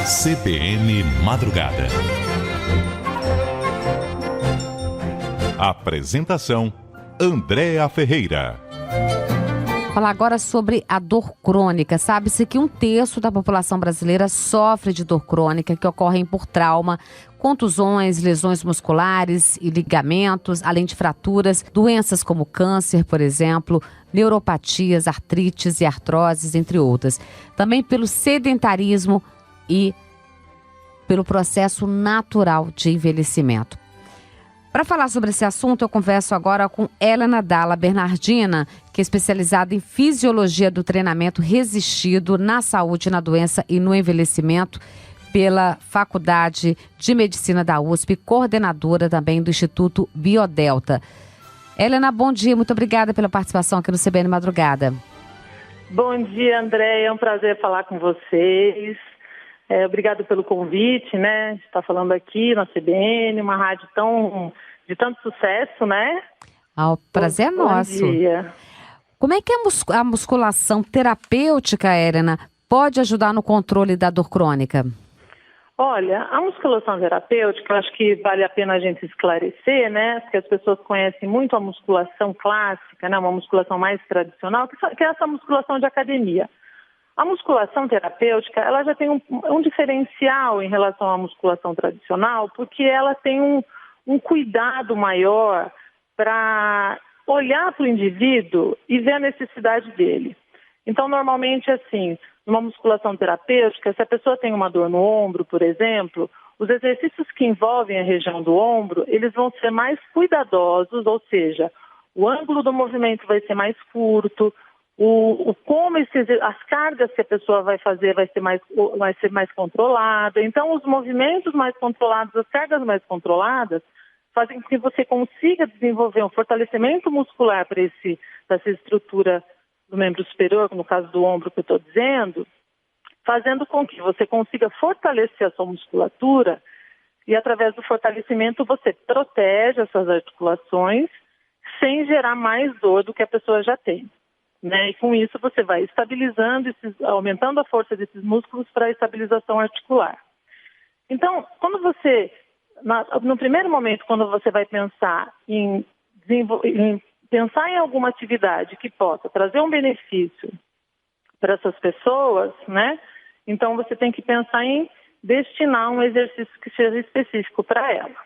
CBN Madrugada. Apresentação: Andréa Ferreira. Falar agora sobre a dor crônica. Sabe-se que 1/3 da população brasileira sofre de dor crônica, que ocorrem por trauma, contusões, lesões musculares e ligamentos, além de fraturas, doenças como câncer, por exemplo, neuropatias, artrites e artroses, entre outras. Também pelo sedentarismo e pelo processo natural de envelhecimento. Para falar sobre esse assunto, eu converso agora com Helena Dalla Bernardina, que é especializada em fisiologia do treinamento resistido na saúde, na doença e no envelhecimento pela Faculdade de Medicina da USP, coordenadora também do Instituto Biodelta. Helena, bom dia, muito obrigada pela participação aqui no CBN Madrugada. Bom dia, André, é um prazer falar com vocês. Obrigado pelo convite, né? Estar falando aqui na CBN, uma rádio de tanto sucesso, né? O prazer é nosso. Bom dia. Como é que a musculação terapêutica, Helena, pode ajudar no controle da dor crônica? Olha, a musculação terapêutica, eu acho que vale a pena a gente esclarecer, né? Porque as pessoas conhecem muito a musculação clássica, né? Uma musculação mais tradicional, que é essa musculação de academia. A musculação terapêutica, ela já tem um diferencial em relação à musculação tradicional, porque ela tem um cuidado maior para olhar para o indivíduo e ver a necessidade dele. Então, normalmente, assim, numa musculação terapêutica, se a pessoa tem uma dor no ombro, por exemplo, os exercícios que envolvem a região do ombro, eles vão ser mais cuidadosos, ou seja, o ângulo do movimento vai ser mais curto, as cargas que a pessoa vai fazer vai ser mais controlada. Então, os movimentos mais controlados, as cargas mais controladas, fazem com que você consiga desenvolver um fortalecimento muscular para essa estrutura do membro superior, no caso do ombro que eu estou dizendo, fazendo com que você consiga fortalecer a sua musculatura e, através do fortalecimento, você protege as suas articulações sem gerar mais dor do que a pessoa já tem. Né? E com isso você vai estabilizando, aumentando a força desses músculos para a estabilização articular. Então, no primeiro momento, quando você vai pensar em pensar em alguma atividade que possa trazer um benefício para essas pessoas, né? Então você tem que pensar em destinar um exercício que seja específico para ela.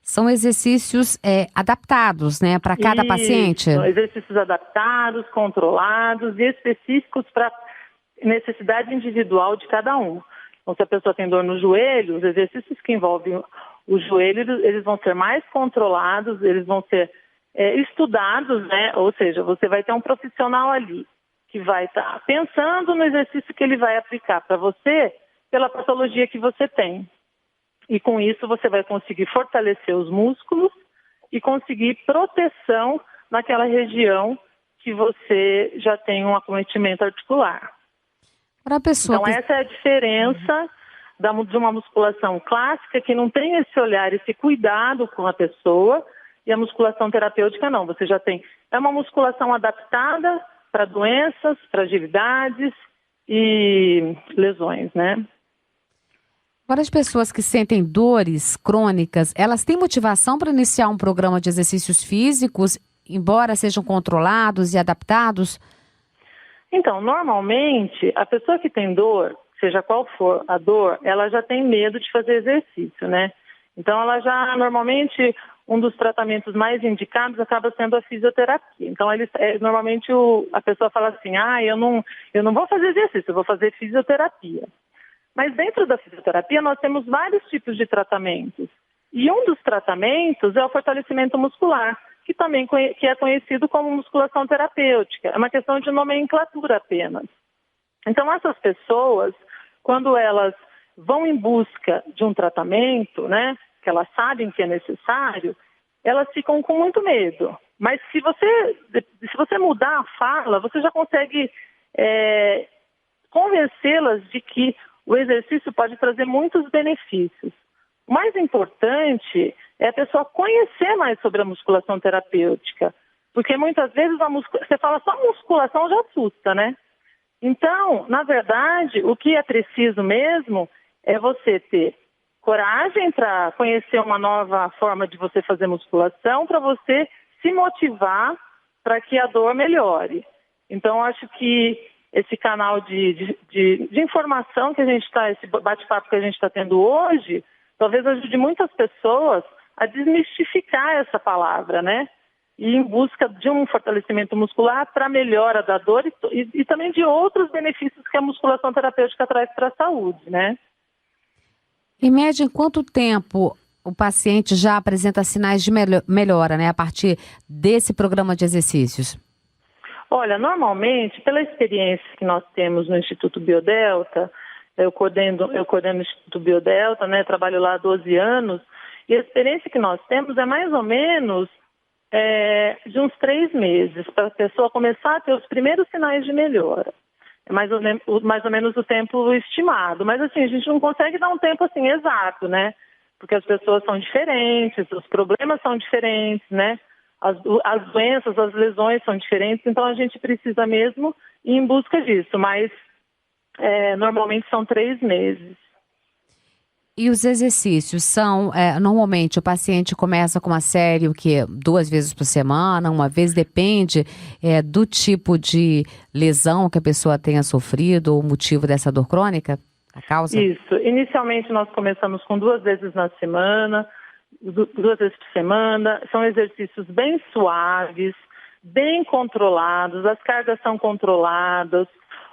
São exercícios adaptados, né, para cada paciente? São exercícios adaptados, controlados e específicos para a necessidade individual de cada um. Então, se a pessoa tem dor no joelho, os exercícios que envolvem o joelho, eles vão ser mais controlados, eles vão ser estudados, né? Ou seja, você vai ter um profissional ali que vai estar pensando no exercício que ele vai aplicar para você pela patologia que você tem. E com isso você vai conseguir fortalecer os músculos e conseguir proteção naquela região que você já tem um acometimento articular. Então essa é a diferença de uma musculação clássica que não tem esse olhar, esse cuidado com a pessoa, e a musculação terapêutica não. Você já tem uma musculação adaptada para doenças, fragilidades e lesões, né? Para as pessoas que sentem dores crônicas, elas têm motivação para iniciar um programa de exercícios físicos, embora sejam controlados e adaptados? Então, normalmente, a pessoa que tem dor, seja qual for a dor, ela já tem medo de fazer exercício, né? Então, normalmente, um dos tratamentos mais indicados acaba sendo a fisioterapia. Então, normalmente a pessoa fala assim, eu não vou fazer exercício, eu vou fazer fisioterapia. Mas dentro da fisioterapia nós temos vários tipos de tratamentos. E um dos tratamentos é o fortalecimento muscular, que é conhecido como musculação terapêutica. É uma questão de nomenclatura apenas. Então essas pessoas, quando elas vão em busca de um tratamento, né, que elas sabem que é necessário, elas ficam com muito medo. Mas se você mudar a fala, você já consegue convencê-las de que o exercício pode trazer muitos benefícios. O mais importante é a pessoa conhecer mais sobre a musculação terapêutica, porque muitas vezes você fala só musculação já assusta, né? Então, na verdade, o que é preciso mesmo é você ter coragem para conhecer uma nova forma de você fazer musculação, para você se motivar para que a dor melhore. Então, acho que esse canal de informação que a gente está, esse bate-papo que a gente está tendo hoje, talvez ajude muitas pessoas a desmistificar essa palavra, né? E em busca de um fortalecimento muscular para melhora da dor e também de outros benefícios que a musculação terapêutica traz para a saúde, né? Em média, em quanto tempo o paciente já apresenta sinais de melhora, né, a partir desse programa de exercícios? Olha, normalmente, pela experiência que nós temos no Instituto Biodelta, eu coordeno o Instituto Biodelta, né, trabalho lá há 12 anos, e a experiência que nós temos é mais ou menos de uns 3 meses, para a pessoa começar a ter os primeiros sinais de melhora. É mais ou menos o tempo estimado. Mas assim, a gente não consegue dar um tempo assim exato, né? Porque as pessoas são diferentes, os problemas são diferentes, né? As doenças, as lesões são diferentes, então a gente precisa mesmo ir em busca disso. Mas normalmente são 3 meses. E os exercícios são, normalmente o paciente começa com uma série, 2 vezes por semana, uma vez, depende do tipo de lesão que a pessoa tenha sofrido, o motivo dessa dor crônica, a causa? Isso, inicialmente nós começamos com 2 vezes na semana, 2 vezes por semana, são exercícios bem suaves, bem controlados, as cargas são controladas.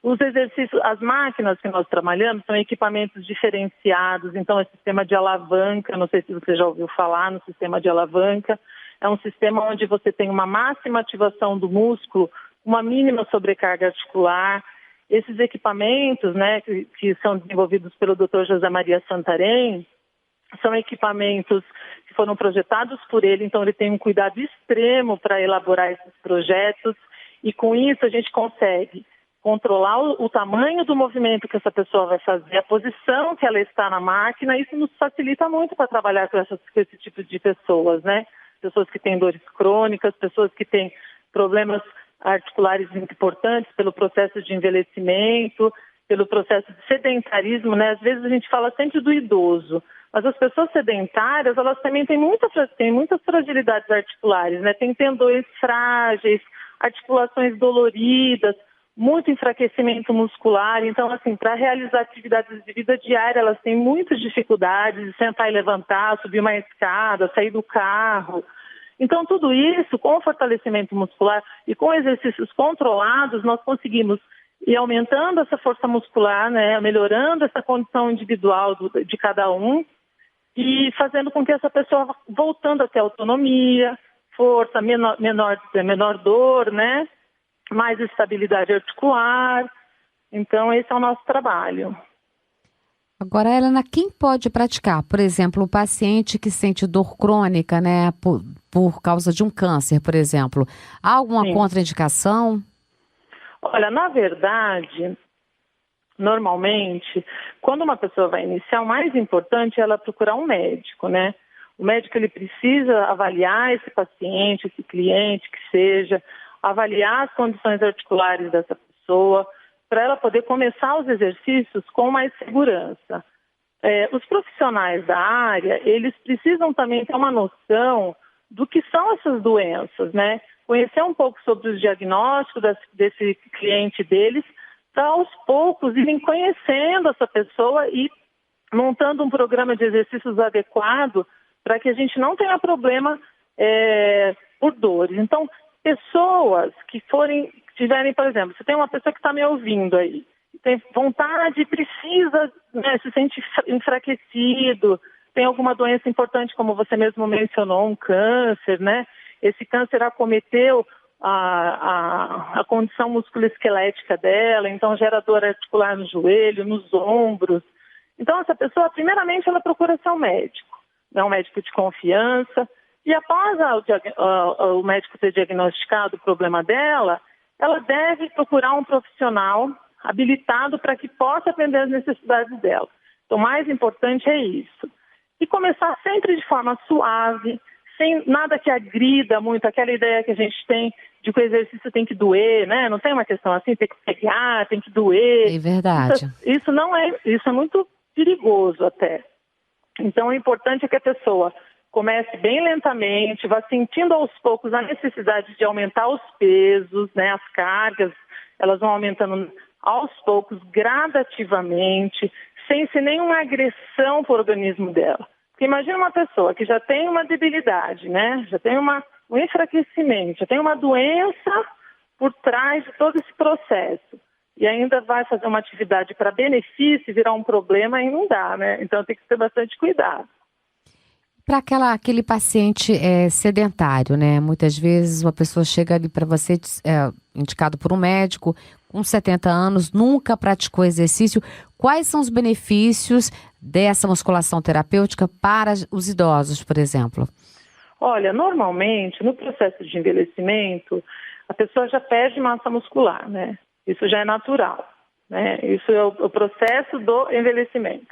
Os exercícios, as máquinas que nós trabalhamos são equipamentos diferenciados, então é sistema de alavanca, não sei se você já ouviu falar no sistema de alavanca, é um sistema onde você tem uma máxima ativação do músculo, uma mínima sobrecarga articular. Esses equipamentos, né, que são desenvolvidos pelo Dr. José Maria Santarém, são equipamentos que foram projetados por ele, então ele tem um cuidado extremo para elaborar esses projetos e com isso a gente consegue controlar o tamanho do movimento que essa pessoa vai fazer, a posição que ela está na máquina, isso nos facilita muito para trabalhar com esse tipo de pessoas, né? Pessoas que têm dores crônicas, pessoas que têm problemas articulares importantes pelo processo de envelhecimento, pelo processo de sedentarismo, né? Às vezes a gente fala sempre do idoso, mas as pessoas sedentárias, elas também têm muitas fragilidades articulares, né? Tem tendões frágeis, articulações doloridas, muito enfraquecimento muscular. Então, assim, para realizar atividades de vida diária, elas têm muitas dificuldades de sentar e levantar, subir uma escada, sair do carro. Então, tudo isso, com o fortalecimento muscular e com exercícios controlados, nós conseguimos ir aumentando essa força muscular, né, melhorando essa condição individual de cada um e fazendo com que essa pessoa voltando a ter autonomia, força, menor dor, né? Mais estabilidade articular. Então, esse é o nosso trabalho. Agora, Helena, quem pode praticar? Por exemplo, o paciente que sente dor crônica, né, por causa de um câncer, por exemplo. Há alguma contraindicação? Olha, na verdade, normalmente, quando uma pessoa vai iniciar, o mais importante é ela procurar um médico, né? O médico, ele precisa avaliar esse paciente, esse cliente, que seja, avaliar as condições articulares dessa pessoa, para ela poder começar os exercícios com mais segurança. Os profissionais da área, eles precisam também ter uma noção do que são essas doenças, né? Conhecer um pouco sobre os diagnósticos desse cliente deles, para aos poucos irem conhecendo essa pessoa e montando um programa de exercícios adequado para que a gente não tenha problema por dores. Então, pessoas que tiverem, por exemplo, você tem uma pessoa que está me ouvindo aí, tem vontade, precisa, né, se sente enfraquecido, tem alguma doença importante, como você mesmo mencionou, um câncer, né? Esse câncer acometeu a condição musculoesquelética dela, então gera dor articular no joelho, nos ombros. Então, essa pessoa, primeiramente, ela procura ser um médico, né, um médico de confiança. E após o médico ter diagnosticado o problema dela, ela deve procurar um profissional habilitado para que possa atender as necessidades dela. Então, o mais importante é isso. E começar sempre de forma suave, sem nada que agrida muito, aquela ideia que a gente tem de que o exercício tem que doer, né? Não tem uma questão assim, tem que pegar, tem que doer. É verdade. Isso é muito perigoso até. Então, o importante é que a pessoa comece bem lentamente, vá sentindo aos poucos a necessidade de aumentar os pesos, né? As cargas, elas vão aumentando aos poucos, gradativamente, sem ser nenhuma agressão para o organismo dela. Porque imagina uma pessoa que já tem uma debilidade, né? Já tem um enfraquecimento, já tem uma doença por trás de todo esse processo. E ainda vai fazer uma atividade para benefício e virar um problema e não dá, né? Então tem que ter bastante cuidado. Para aquele paciente sedentário, né? Muitas vezes uma pessoa chega ali para você, indicado por um médico, com 70 anos, nunca praticou exercício. Quais são os benefícios dessa musculação terapêutica para os idosos, por exemplo? Olha, normalmente, no processo de envelhecimento, a pessoa já perde massa muscular, né? Isso já é natural, né? Isso é o processo do envelhecimento.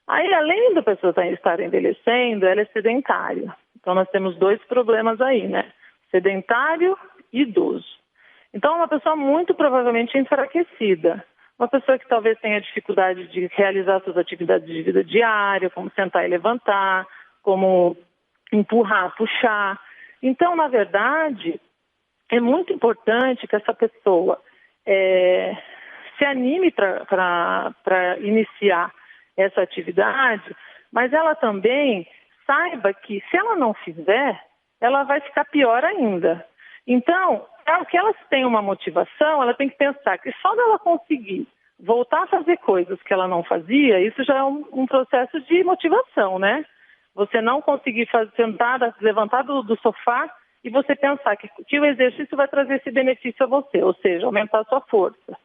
Aí, além da pessoa estar envelhecendo, ela é sedentária. Então, nós temos dois problemas aí, né? Sedentário e idoso. Então, é uma pessoa muito provavelmente enfraquecida. Uma pessoa que talvez tenha dificuldade de realizar suas atividades de vida diária, como sentar e levantar, como empurrar, puxar. Então, na verdade, é muito importante que essa pessoa se anime para iniciar essa atividade, mas ela também saiba que se ela não fizer, ela vai ficar pior ainda. Então, para que ela tenha uma motivação, ela tem que pensar que só dela conseguir voltar a fazer coisas que ela não fazia, isso já é um processo de motivação, né? Você não conseguir levantar do sofá e você pensar que o exercício vai trazer esse benefício a você, ou seja, aumentar a sua força.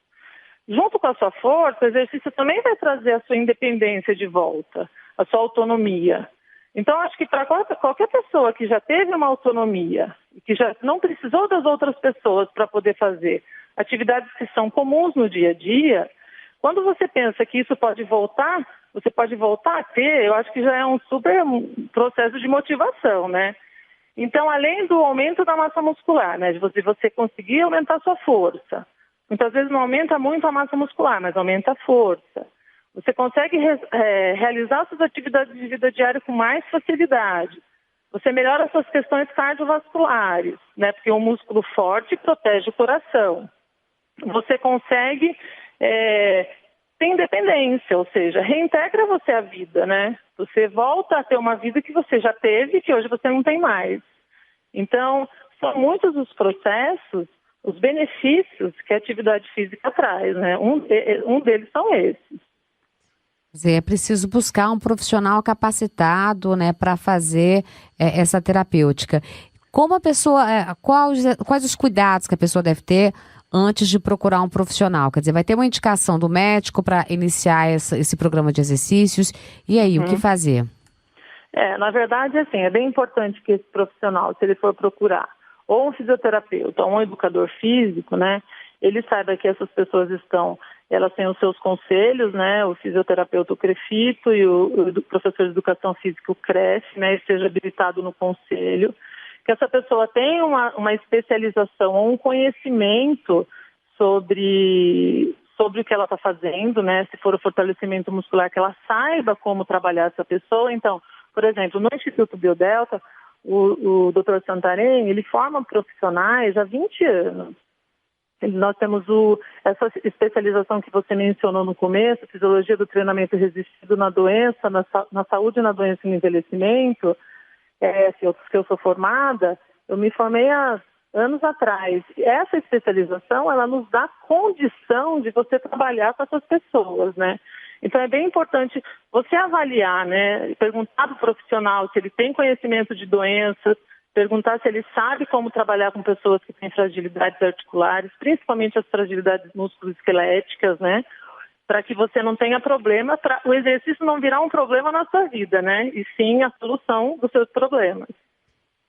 Junto com a sua força, o exercício também vai trazer a sua independência de volta, a sua autonomia. Então, acho que para qualquer pessoa que já teve uma autonomia, que já não precisou das outras pessoas para poder fazer atividades que são comuns no dia a dia, quando você pensa que isso pode voltar, você pode voltar a ter, eu acho que já é um super processo de motivação, né? Então, além do aumento da massa muscular, né, de você conseguir aumentar a sua força, muitas vezes não aumenta muito a massa muscular, mas aumenta a força. Você consegue realizar suas atividades de vida diária com mais facilidade. Você melhora suas questões cardiovasculares, né? Porque um músculo forte protege o coração. Você consegue ter independência, ou seja, reintegra você à vida, né? Você volta a ter uma vida que você já teve e que hoje você não tem mais. Então, são muitos os processos, os benefícios que a atividade física traz, né? Um deles são esses. Quer dizer, é preciso buscar um profissional capacitado, né, para fazer essa terapêutica. Como a pessoa, quais os cuidados que a pessoa deve ter antes de procurar um profissional? Quer dizer, vai ter uma indicação do médico para iniciar esse programa de exercícios. E aí, o que fazer? Na verdade, assim, é bem importante que esse profissional, se ele for procurar ou um fisioterapeuta ou um educador físico, né, ele saiba que essas pessoas elas têm os seus conselhos, né, o fisioterapeuta, o CREFITO, e o professor de educação física, o CREF, né, esteja habilitado no conselho, que essa pessoa tenha uma especialização ou um conhecimento sobre o que ela está fazendo, né, se for o fortalecimento muscular, que ela saiba como trabalhar essa pessoa. Então, por exemplo, no Instituto Biodelta, o Dr. Santarém, ele forma profissionais há 20 anos. Nós temos essa especialização que você mencionou no começo, fisiologia do treinamento resistido na doença, na saúde, na doença e no envelhecimento, que eu sou formada, eu me formei há anos atrás. Essa especialização, ela nos dá condição de você trabalhar com essas pessoas, né? Então é bem importante você avaliar, né? Perguntar para o profissional se ele tem conhecimento de doenças, perguntar se ele sabe como trabalhar com pessoas que têm fragilidades articulares, principalmente as fragilidades musculoesqueléticas, né? Para que você não tenha problema, para o exercício não virar um problema na sua vida, né? E sim a solução dos seus problemas.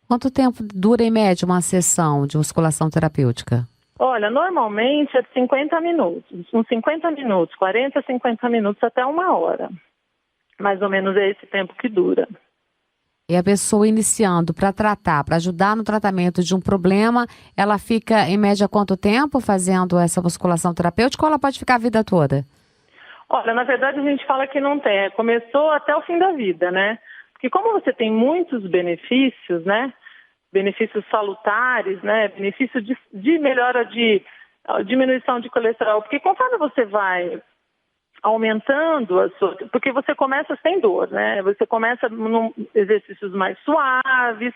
Quanto tempo dura, em média, uma sessão de musculação terapêutica? Olha, normalmente é de 50 minutos. Uns 50 minutos, 40, 50 minutos até 1 hora. Mais ou menos é esse tempo que dura. E a pessoa iniciando para tratar, para ajudar no tratamento de um problema, ela fica em média quanto tempo fazendo essa musculação terapêutica ou ela pode ficar a vida toda? Olha, na verdade a gente fala que não tem, começou até o fim da vida, né? Porque como você tem muitos benefícios, né? Benefícios salutares, né? Benefício de melhora de diminuição de colesterol, porque conforme você vai aumentando porque você começa sem dor, né? Você começa num exercícios mais suaves.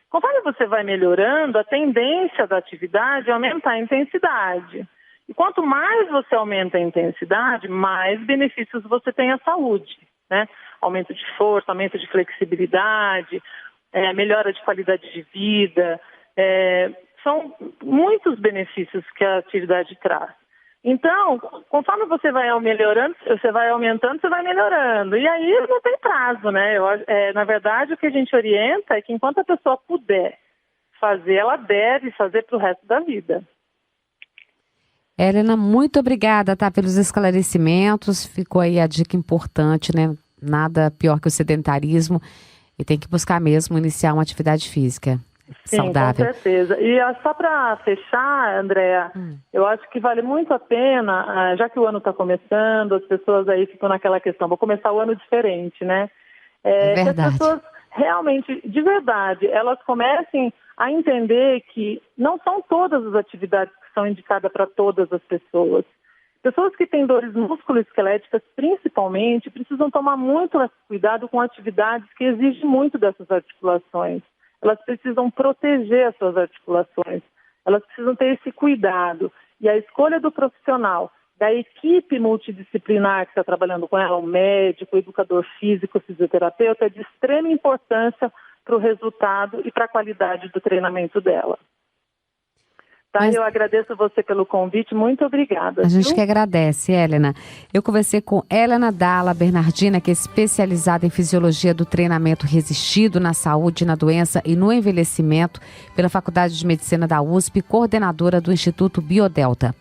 Conforme você vai melhorando, a tendência da atividade é aumentar a intensidade. E quanto mais você aumenta a intensidade, mais benefícios você tem à saúde, né? Aumento de força, aumento de flexibilidade, melhora de qualidade de vida. São muitos benefícios que a atividade traz. Então, conforme você vai melhorando, você vai aumentando, você vai melhorando. E aí não tem prazo, né? Na verdade, o que a gente orienta é que enquanto a pessoa puder fazer, ela deve fazer para o resto da vida. Helena, muito obrigada, tá, pelos esclarecimentos. Ficou aí a dica importante, né? Nada pior que o sedentarismo e tem que buscar mesmo iniciar uma atividade física. Sim, saudável. Com certeza. E só para fechar, Andréa, eu acho que vale muito a pena, já que o ano está começando, as pessoas aí ficam naquela questão, vou começar o ano diferente, né? Que as pessoas realmente, de verdade, elas comecem a entender que não são todas as atividades que são indicadas para todas as pessoas. Pessoas que têm dores musculoesqueléticas, principalmente, precisam tomar muito cuidado com atividades que exigem muito dessas articulações. Elas precisam proteger as suas articulações, elas precisam ter esse cuidado. E a escolha do profissional, da equipe multidisciplinar que está trabalhando com ela, o médico, o educador físico, o fisioterapeuta, é de extrema importância para o resultado e para a qualidade do treinamento dela. Tá? Eu agradeço você pelo convite, muito obrigada. A gente que agradece, Helena. Eu conversei com Helena Dalla Bernardina, que é especializada em fisiologia do treinamento resistido na saúde, na doença e no envelhecimento, pela Faculdade de Medicina da USP, coordenadora do Instituto Biodelta.